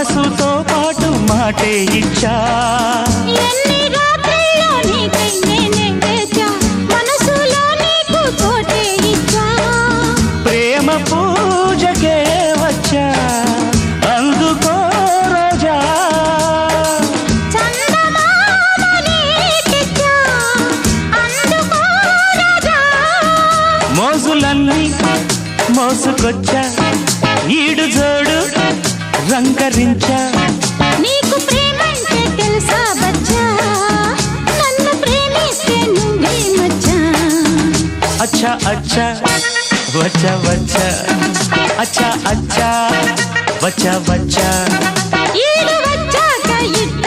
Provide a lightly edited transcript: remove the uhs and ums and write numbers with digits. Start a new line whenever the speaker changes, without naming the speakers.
మనసుతో పాటు మాటే ఇచ్చా
ఎన్ని రాత్రిలో నీకై నేనే వేచా మనసులో నీకు చోటే ఇచ్చా
ప్రేమ పూజకే వచ్చా అందుకో రోజా
చందమామని తెచ్చా అందుకో రాజా
మోజులన్నీ మోసుకొచ్చా ఈడు జోడు రంగరించా
నీకు ప్రేమంటే తెలుసా బచ్చా నన్ను ప్రేమిస్తే నువ్వే మచ్చా
అచ్చా అచ్చా వచ్చా వచ్చా అచ్చా అచ్చా వచ్చా వచ్చా
ఈడు వచ్చాక ఇట్ట